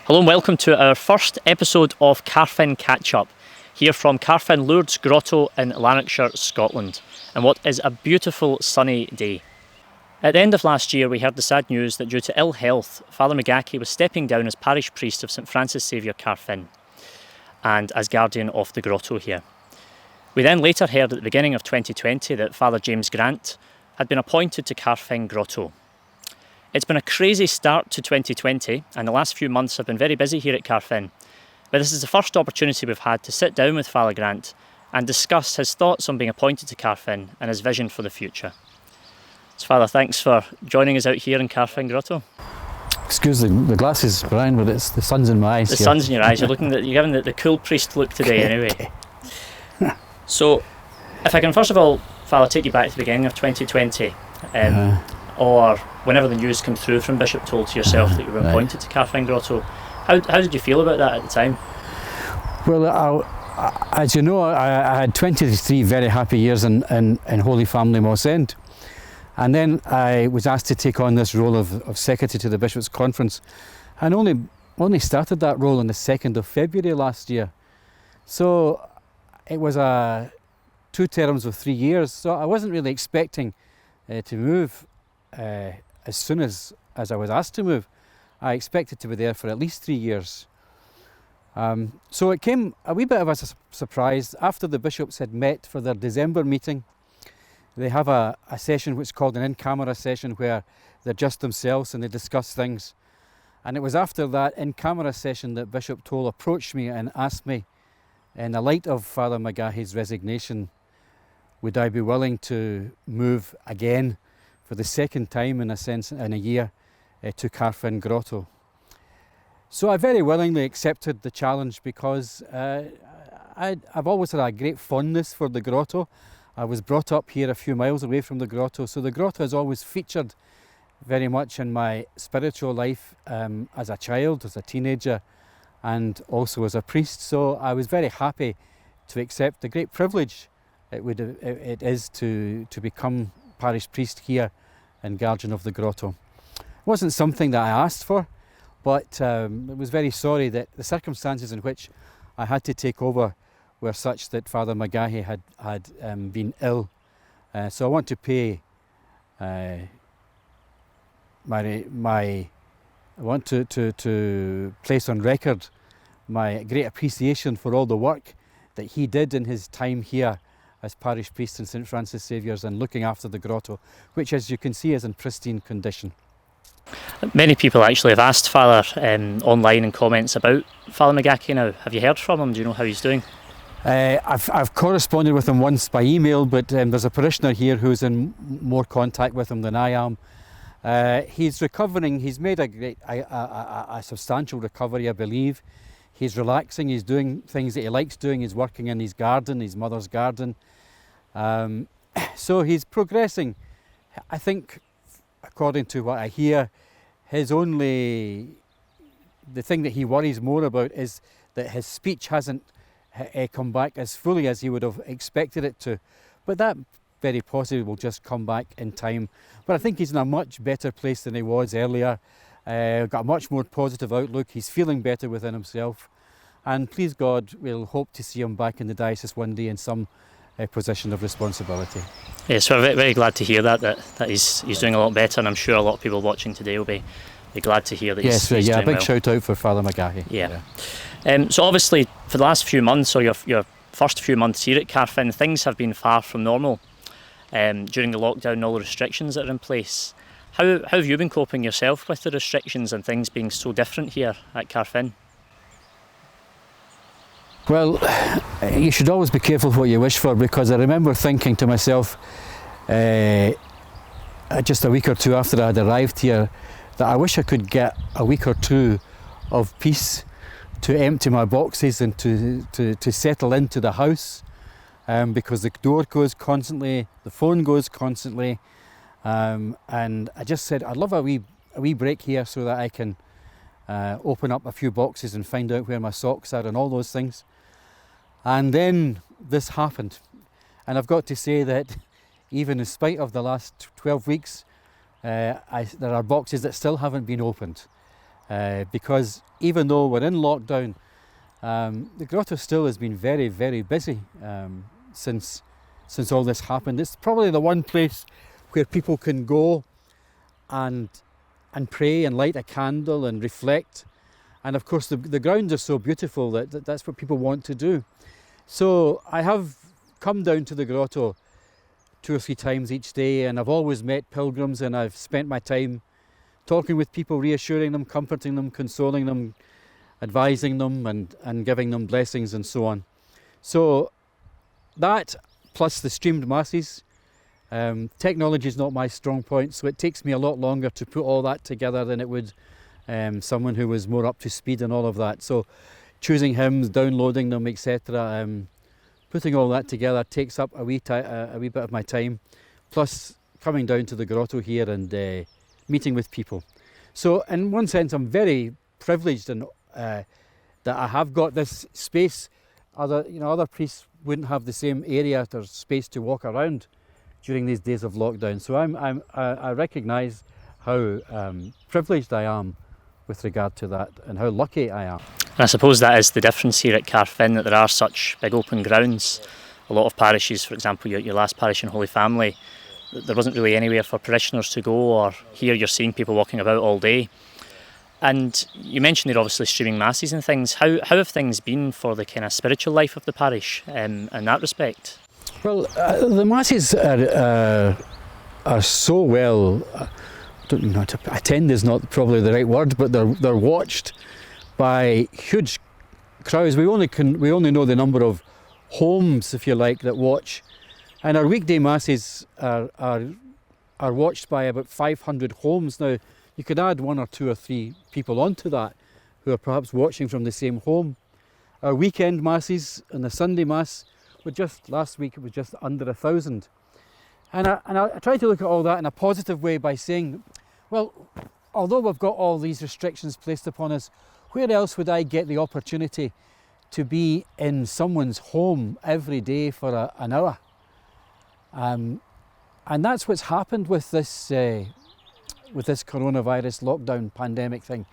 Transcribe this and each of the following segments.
Hello and welcome to our first episode of Carfin Catchup, here from Carfin Grotto in Lanarkshire, Scotland, and what is a beautiful sunny day. At the end of last year we heard the sad news that due to ill health, Fr McGachey was stepping down as parish priest of St Francis Saviour Carfin and as guardian of the grotto here. We then later heard at the beginning of 2020 that Father James Grant had been appointed to Carfin Grotto. It's been a crazy start to 2020 and the last few months have been very busy here at Carfin, but this is the first opportunity we've had to sit down with Father Grant and discuss his thoughts on being appointed to Carfin and his vision for the future. So Father, thanks for joining us out here in Carfin Grotto. Excuse the glasses, Brian, but it's the sun's in my eyes. The sun's in your eyes, you're giving the cool priest look today anyway. So, if I can first of all, Father, take you back to the beginning of 2020, or whenever the news came through from Bishop told to yourself that you were appointed to Carfin Grotto, how did you feel about that at the time? Well, as you know, I had 23 very happy years in Holy Family Moss End, and then I was asked to take on this role of Secretary to the Bishops' Conference, and only started that role on the 2nd of February last year. So it was 2 terms of 3 years, so I wasn't really expecting to move as soon as I was asked to move. I expected to be there for at least 3 years. So it came a wee bit of a surprise after the bishops had met for their December meeting. They have a session which is called an in-camera session where they're just themselves and they discuss things. And it was after that in-camera session that Bishop Toll approached me and asked me, in the light of Father McGachey's resignation, would I be willing to move again for the second time in a year to Carfin Grotto. So I very willingly accepted the challenge because I've always had a great fondness for the grotto. I was brought up here a few miles away from the grotto, so the grotto has always featured very much in my spiritual life as a child, as a teenager, and also as a priest. So I was very happy to accept the great privilege it is to become parish priest here and guardian of the grotto. It wasn't something that I asked for, but I was very sorry that the circumstances in which I had to take over were such that Father McGachey had been ill. So I want to pay I want to place on record my great appreciation for all the work that he did in his time here as parish priest in St Francis Saviour's and looking after the grotto, which, as you can see, is in pristine condition. Many people actually have asked Father online in comments about Father McGachey now. Have you heard from him? Do you know how he's doing? I've corresponded with him once by email, but there's a parishioner here who's in more contact with him than I am. He's recovering. He's made a substantial recovery, I believe. He's relaxing. He's doing things that he likes doing. He's working in his garden, his mother's garden. So he's progressing. I think, according to what I hear, the thing that he worries more about is that his speech hasn't come back as fully as he would have expected it to. But that very possibly will just come back in time. But I think he's in a much better place than he was earlier. Got a much more positive outlook. He's feeling better within himself. And please God, we'll hope to see him back in the diocese one day in some position of responsibility. Yes, we're very, very glad to hear that he's doing a lot better, and I'm sure a lot of people watching today will be glad to hear that he's doing well. A big shout out for Father McGachey. Yeah. So obviously for the last few months, or your first few months here at Carfin, things have been far from normal during the lockdown and all the restrictions that are in place. How have you been coping yourself with the restrictions and things being so different here at Carfin? Well, you should always be careful what you wish for, because I remember thinking to myself just a week or two after I had arrived here that I wish I could get a week or two of peace to empty my boxes and to settle into the house, because the door goes constantly, the phone goes constantly, and I just said I'd love a wee break here so that I can open up a few boxes and find out where my socks are and all those things. And then this happened, and I've got to say that even in spite of the last 12 weeks, there are boxes that still haven't been opened. because even though we're in lockdown, the grotto still has been very, very busy since all this happened. It's probably the one place where people can go and pray and light a candle and reflect. And of course the grounds are so beautiful that that's what people want to do. So I have come down to the grotto 2 or 3 times each day, and I've always met pilgrims, and I've spent my time talking with people, reassuring them, comforting them, consoling them, advising them and giving them blessings and so on. So that plus the streamed masses. Technology is not my strong point, so it takes me a lot longer to put all that together than it would someone who was more up to speed and all of that. So choosing hymns, downloading them, etc., putting all that together takes up a wee bit of my time, plus coming down to the grotto here and meeting with people. So in one sense I'm very privileged in, that I have got this space. Other priests wouldn't have the same area or space to walk around during these days of lockdown. So I recognise how privileged I am with regard to that, and how lucky I am. And I suppose that is the difference here at Carfin, that there are such big open grounds. A lot of parishes, for example your last parish in Holy Family, there wasn't really anywhere for parishioners to go, or here you're seeing people walking about all day. And you mentioned they're obviously streaming masses and things. How have things been for the kind of spiritual life of the parish in that respect? Well, the masses are so well. Attend is not probably the right word, but they're watched by huge crowds. We only know the number of homes, if you like, that watch, and our weekday masses are watched by about 500 homes. Now, you could add 1 or 2 or 3 people onto that who are perhaps watching from the same home. Our weekend masses and the Sunday mass were just last week. It was just under 1,000, and I try to look at all that in a positive way by saying, well, although we've got all these restrictions placed upon us, where else would I get the opportunity to be in someone's home every day for an hour? And that's what's happened with this coronavirus lockdown pandemic thing.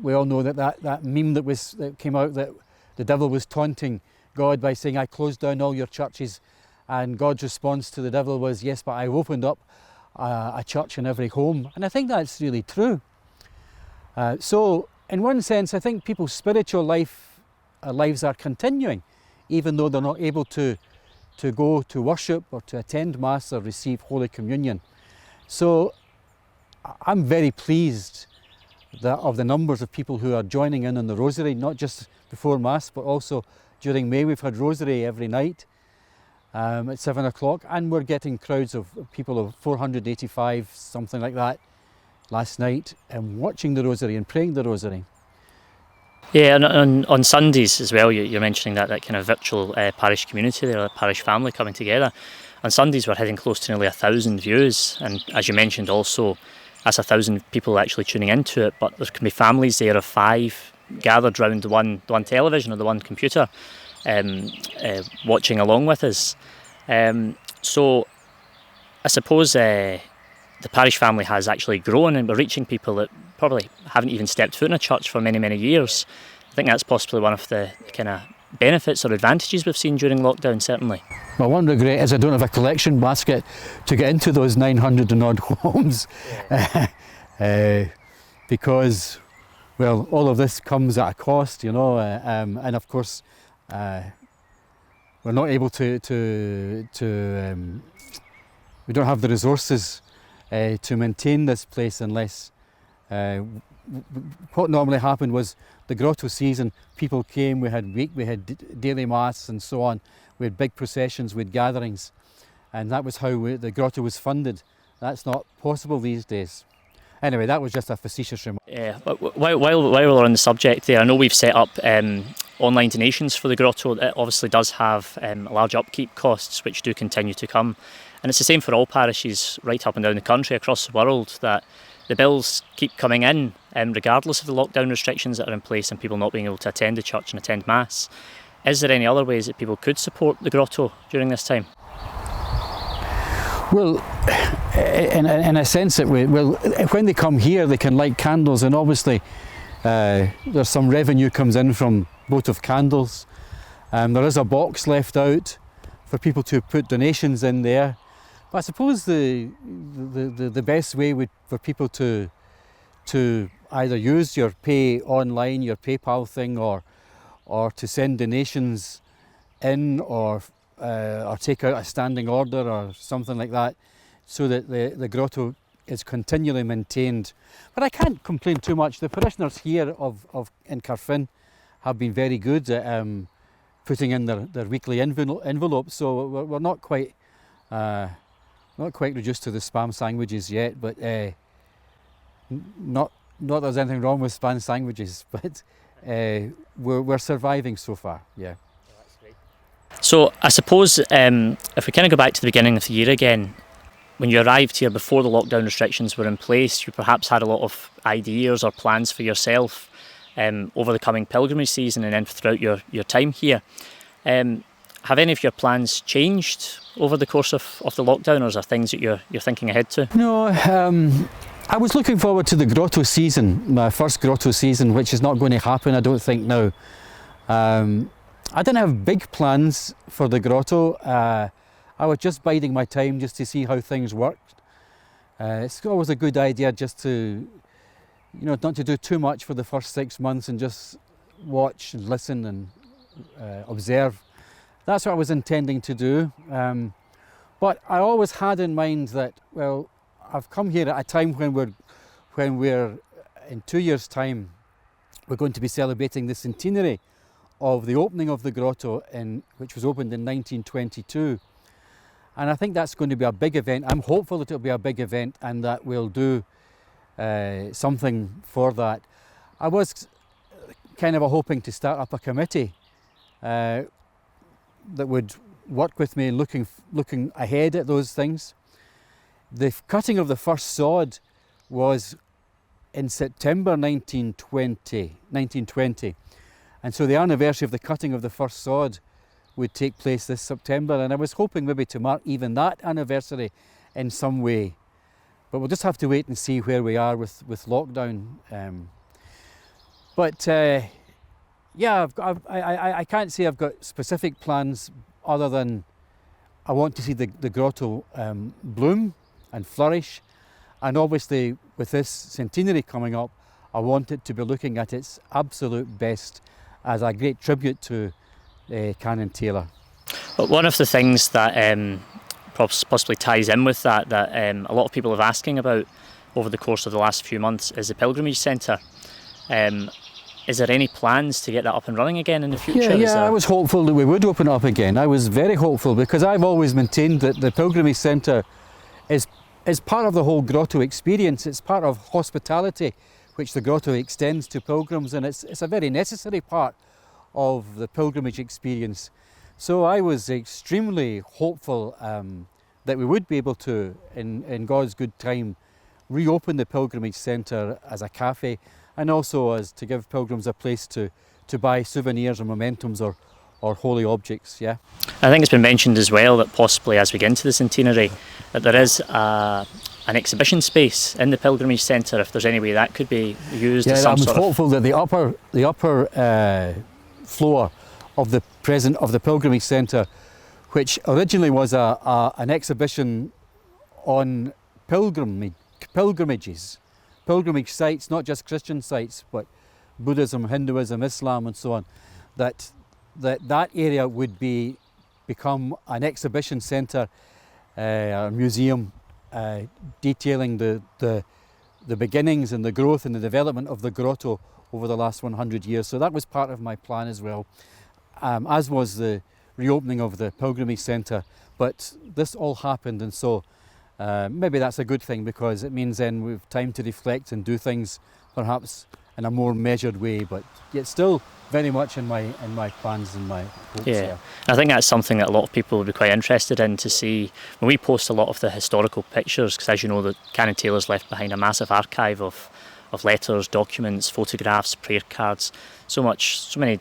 We all know that meme that came out, that the devil was taunting God by saying, I closed down all your churches, and God's response to the devil was, yes, but I've opened up a church in every home. And I think that's really true. So in one sense, I think people's spiritual lives are continuing, even though they're not able to go to worship or to attend Mass or receive Holy Communion. So I'm very pleased of the numbers of people who are joining in on the Rosary, not just before Mass, but also during May. We've had Rosary every night at 7 o'clock, and we're getting crowds of people of 485, something like that, last night, and watching the Rosary and praying the Rosary. Yeah, and on Sundays as well, you're mentioning that kind of virtual parish community there, a parish family coming together. On Sundays we're hitting close to nearly 1,000 views, and as you mentioned also, that's 1,000 people actually tuning into it, but there can be families there of 5 gathered round the one television or the one computer, watching along with us. So I suppose the parish family has actually grown, and we're reaching people that probably haven't even stepped foot in a church for many, many years. I think that's possibly one of the kind of benefits or advantages we've seen during lockdown, certainly. Well, one regret is I don't have a collection basket to get into those 900 and odd homes, because, well, all of this comes at a cost, and of course we're not able to we don't have the resources to maintain this place unless what normally happened was the grotto season, people came, we had daily mass and so on, we had big processions, we had gatherings, and that was how the grotto was funded. That's not possible these days. Anyway, that was just a facetious remark. Yeah, while we're on the subject there, I know we've set up online donations for the grotto. It obviously does have large upkeep costs, which do continue to come. And it's the same for all parishes right up and down the country, across the world, that the bills keep coming in, regardless of the lockdown restrictions that are in place and people not being able to attend the church and attend Mass. Is there any other ways that people could support the grotto during this time? Well, in a sense that when they come here, they can light candles, and obviously there's some revenue comes in from both of candles. There is a box left out for people to put donations in there. But I suppose the best way for people to either use your pay online, your PayPal thing, or to send donations in, or take out a standing order or something like that, so that the grotto is continually maintained. But I can't complain too much. The parishioners here in Carfin have been very good at putting in their weekly envelopes, so we're not quite reduced to the spam sandwiches yet. But not there's anything wrong with spam sandwiches, but we're surviving so far. Yeah. So I suppose if we kind of go back to the beginning of the year again, when you arrived here before the lockdown restrictions were in place, you perhaps had a lot of ideas or plans for yourself over the coming pilgrimage season and then throughout your time here. Have any of your plans changed over the course of the lockdown, or is there things that you're thinking ahead to? No, I was looking forward to the grotto season, my first grotto season, which is not going to happen, I don't think, now. I didn't have big plans for the grotto. I was just biding my time just to see how things worked. It's always a good idea just to, not to do too much for the first 6 months and just watch and listen and observe. That's what I was intending to do. But I always had in mind that, well, I've come here at a time when we're in 2 years' time, we're going to be celebrating the centenary of the opening of the grotto, which was opened in 1922. And I think that's going to be a big event. I'm hopeful that it'll be a big event and that we'll do something for that. I was kind of hoping to start up a committee that would work with me looking ahead at those things. The cutting of the first sod was in September 1920. And so the anniversary of the cutting of the first sod would take place this September, and I was hoping maybe to mark even that anniversary in some way. But we'll just have to wait and see where we are with lockdown. Yeah, I can't say I've got specific plans other than I want to see the grotto bloom and flourish. And obviously with this centenary coming up, I want it to be looking at its absolute best as a great tribute to Canon Taylor. But one of the things that possibly ties in with that a lot of people have asking about over the course of the last few months is the pilgrimage centre. Is there any plans to get that up and running again in the future? Yeah, I was hopeful that we would open it up again. I was very hopeful because I've always maintained that the pilgrimage centre is part of the whole grotto experience. It's part of hospitality which the grotto extends to pilgrims, and it's a very necessary part of the pilgrimage experience. So I was extremely hopeful that we would be able to, in God's good time, reopen the pilgrimage centre as a cafe, and also as to give pilgrims a place to buy souvenirs or mementos or holy objects. Yeah, I think it's been mentioned as well that possibly as we get into the centenary that there is an exhibition space in the pilgrimage centre, if there's any way that could be used. Yeah, I'm hopeful that the upper floor of the pilgrimage centre, which originally was an exhibition on pilgrimage sites, not just Christian sites, but Buddhism, Hinduism, Islam, and so on, that area would become an exhibition centre, a museum, detailing the beginnings and the growth and the development of the grotto over the last 100 years. So that was part of my plan as well, as was the reopening of the pilgrimage centre. But this all happened, and so maybe that's a good thing, because it means then we've time to reflect and do things perhaps in a more measured way, but yet still very much in my plans and my hopes. Yeah, I think that's something that a lot of people would be quite interested in to see. When we post a lot of the historical pictures, because as you know, the Canon Taylor's left behind a massive archive of letters, documents, photographs, prayer cards, so many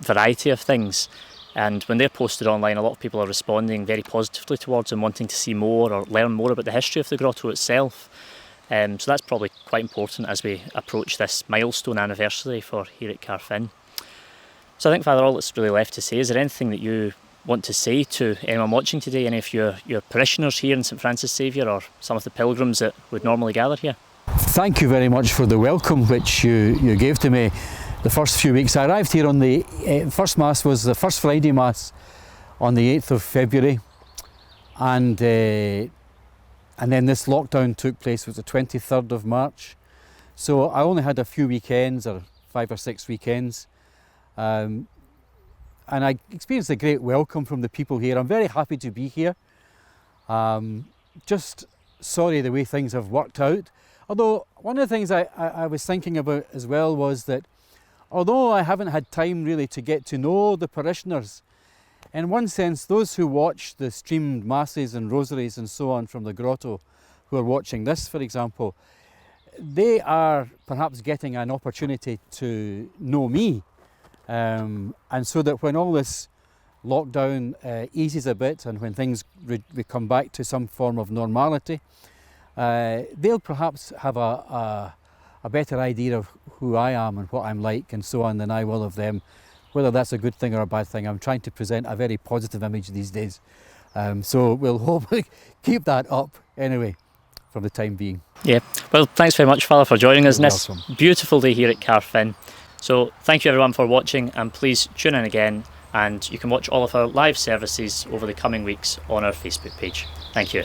variety of things. And when they're posted online, a lot of people are responding very positively towards them, wanting to see more or learn more about the history of the grotto itself. So that's probably quite important as we approach this milestone anniversary for here at Carfin. So I think, Father, all that's really left to say, is there anything that you want to say to anyone watching today, any of your parishioners here in St Francis Xavier, or some of the pilgrims that would normally gather here? Thank you very much for the welcome which you gave to me the first few weeks. I arrived here on the first Mass was the first Friday Mass on the 8th of February, and then this lockdown took place was the 23rd of March. So I only had a few weekends, or 5 or 6 weekends, and I experienced a great welcome from the people here. I'm very happy to be here. Just sorry the way things have worked out. Although one of the things I was thinking about as well was that although I haven't had time really to get to know the parishioners, in one sense those who watch the streamed masses and rosaries and so on from the grotto, who are watching this for example, they are perhaps getting an opportunity to know me. And so that when all this lockdown eases a bit and when things we come back to some form of normality, they'll perhaps have a better idea of who I am and what I'm like and so on than I will of them. Whether that's a good thing or a bad thing, I'm trying to present a very positive image these days. So we'll hopefully keep that up anyway for the time being. Yeah, well, thanks very much, Father, for joining us on this welcome. beautiful day here at Carfin. So thank you everyone for watching, and please tune in again, and you can watch all of our live services over the coming weeks on our Facebook page. Thank you.